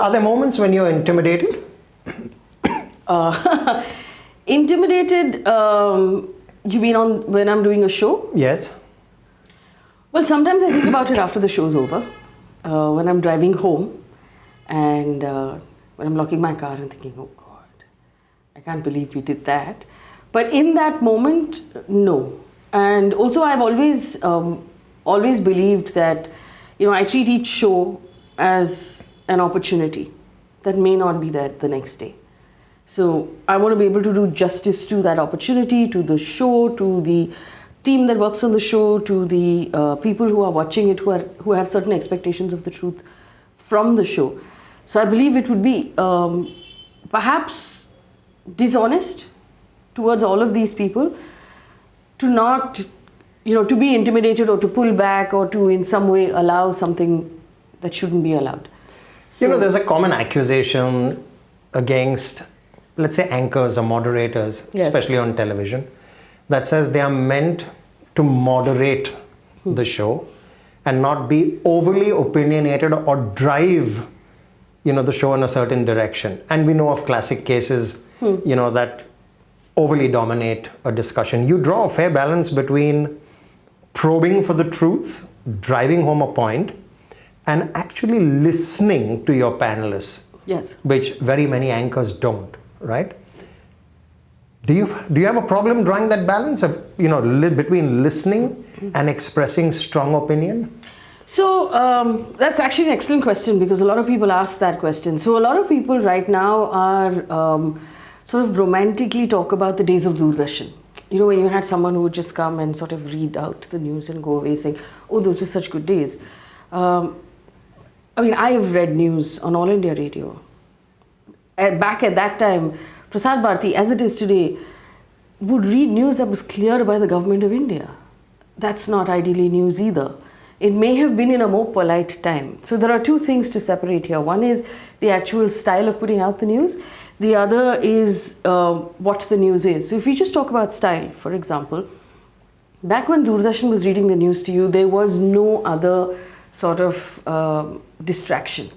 Are there moments when you're intimidated? Intimidated, you mean when I'm doing a show? Yes. Well, sometimes I think about it after the show's over, when I'm driving home and when I'm locking my car and thinking, oh God, I can't believe we did that. But in that moment, no. And also I've always believed that, I treat each show as an opportunity that may not be there the next day. So I want to be able to do justice to that opportunity, to the show, to the team that works on the show, to the people who are watching it, who have certain expectations of the truth from the show. So I believe it would be perhaps dishonest towards all of these people to not, to be intimidated or to pull back or to in some way allow something that shouldn't be allowed. So, there's a common accusation against, let's say, anchors or moderators, yes, especially on television, that says they are meant to moderate the show and not be overly opinionated or drive, the show in a certain direction. And we know of classic cases, that overly dominate a discussion. You draw a fair balance between probing for the truth, driving home a point, and actually listening to your panelists. Yes. Which very many anchors don't, right? Do you have a problem drawing that balance of, between listening and expressing strong opinion? So that's actually an excellent question, because a lot of people ask that question. So a lot of people right now are sort of romantically talk about the days of Doordarshan. When you had someone who would just come and sort of read out the news and go away saying, oh, those were such good days. I have read news on All India Radio. Back at that time, Prasar Bharati, as it is today, would read news that was cleared by the government of India. That's not ideally news either. It may have been in a more polite time. So there are two things to separate here. One is the actual style of putting out the news. The other is what the news is. So if we just talk about style, for example, back when Doordarshan was reading the news to you, there was no other sort of distraction.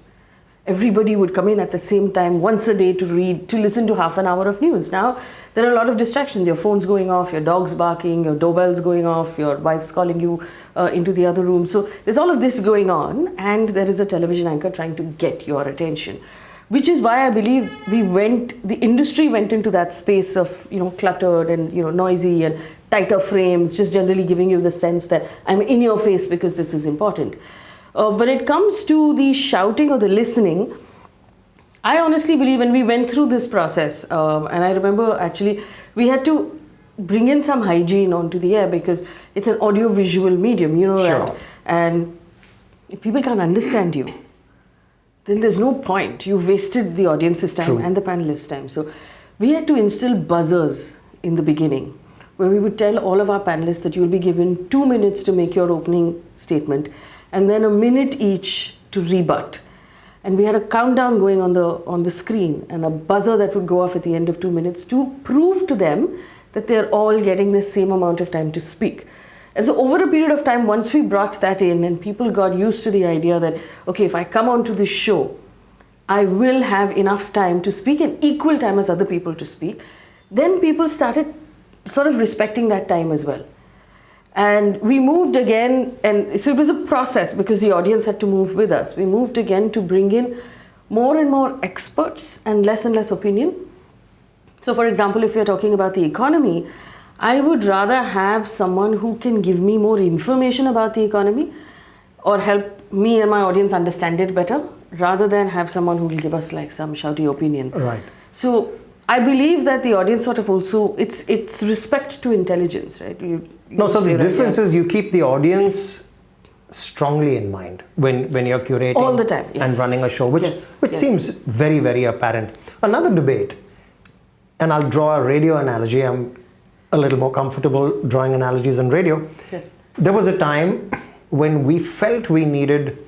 Everybody would come in at the same time once a day to listen to half an hour of news. Now, there are a lot of distractions. Your phone's going off, your dog's barking, your doorbell's going off, your wife's calling you into the other room. So there's all of this going on, and there is a television anchor trying to get your attention. Which is why I believe the industry went into that space of, cluttered and, noisy and tighter frames, just generally giving you the sense that I'm in your face because this is important. When it comes to the shouting or the listening, I honestly believe when we went through this process, and I remember actually we had to bring in some hygiene onto the air because it's an audio-visual medium, Sure. that. And if people can't understand you, then there's no point. You've wasted the audience's time True. and the panelists' time. So we had to instill buzzers in the beginning, where we would tell all of our panelists that you'll be given 2 minutes to make your opening statement, and then a minute each to rebut. And we had a countdown going on the screen and a buzzer that would go off at the end of 2 minutes to prove to them that they're all getting the same amount of time to speak. And so over a period of time, once we brought that in and people got used to the idea that, okay, if I come onto this show, I will have enough time to speak and equal time as other people to speak, then people started sort of respecting that time as well. And we moved again, and so it was a process because the audience had to move with us. We moved again to bring in more and more experts and less opinion. So for example, if we're talking about the economy, I would rather have someone who can give me more information about the economy or help me and my audience understand it better, rather than have someone who will give us like some shouty opinion. Right. So I believe that the audience sort of also, it's respect to intelligence, right? So the difference is you keep the audience strongly in mind when you're curating all the time, yes, and running a show, which seems very, very apparent. Another debate, and I'll draw a radio analogy. I'm a little more comfortable drawing analogies on radio. Yes. There was a time when we felt we needed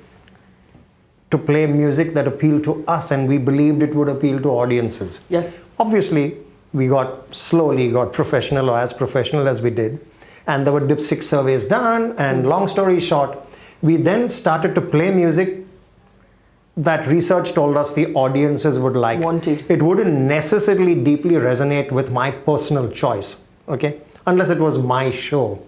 to play music that appealed to us and we believed it would appeal to audiences. Yes. Obviously, we slowly got professional, or as professional as we did, and there were dipstick surveys done, and long story short, we then started to play music that research told us the audiences would like. Wanted. It wouldn't necessarily deeply resonate with my personal choice, okay? Unless it was my show.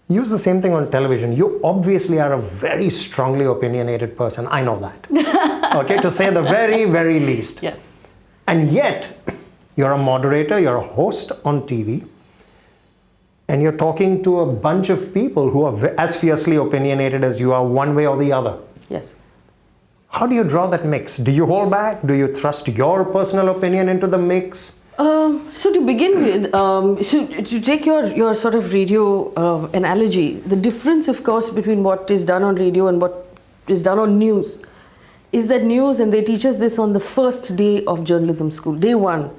Use the same thing on television. You obviously are a very strongly opinionated person. I know that. Okay, to say the very, very least. Yes. And yet, you're a moderator, you're a host on TV, and you're talking to a bunch of people who are as fiercely opinionated as you are, one way or the other. Yes. How do you draw that mix? Do you hold back? Do you thrust your personal opinion into the mix? So to begin with, to take your sort of radio analogy, the difference, of course, between what is done on radio and what is done on news is that news, and they teach us this on the first day of journalism school, day one,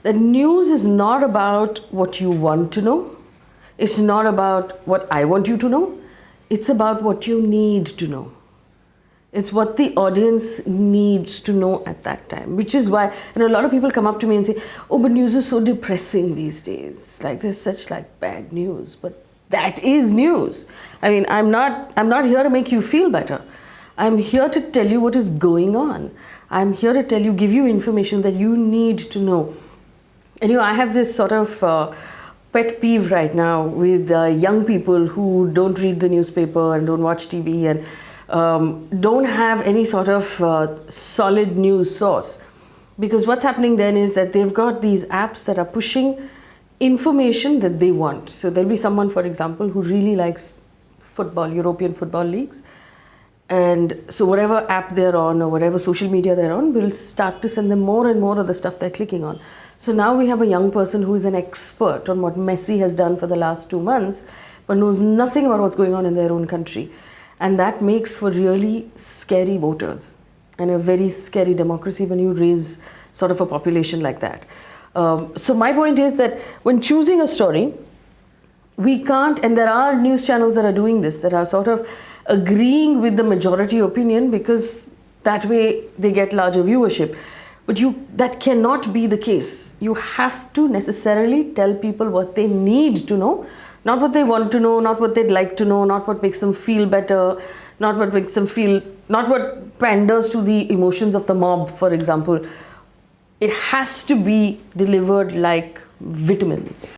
that news is not about what you want to know. It's not about what I want you to know. It's about what you need to know. It's what the audience needs to know at that time, which is why, and a lot of people come up to me and say, oh, but news is so depressing these days. Like, there's such like bad news, but that is news. I mean, I'm not here to make you feel better. I'm here to tell you what is going on. I'm here to tell you, give you information that you need to know. And I have this sort of pet peeve right now with young people who don't read the newspaper and don't watch TV and don't have any sort of solid news source. Because what's happening then is that they've got these apps that are pushing information that they want. So there'll be someone, for example, who really likes football, European football leagues. And so whatever app they're on or whatever social media they're on will start to send them more and more of the stuff they're clicking on. So now we have a young person who is an expert on what Messi has done for the last 2 months, but knows nothing about what's going on in their own country. And that makes for really scary voters and a very scary democracy when you raise sort of a population like that. So my point is that when choosing a story, we can't, and there are news channels that are doing this, that are sort of agreeing with the majority opinion because that way they get larger viewership. But that cannot be the case. You have to necessarily tell people what they need to know, not what they want to know, not what they'd like to know, not what makes them feel better, not what panders to the emotions of the mob, for example. It has to be delivered like vitamins.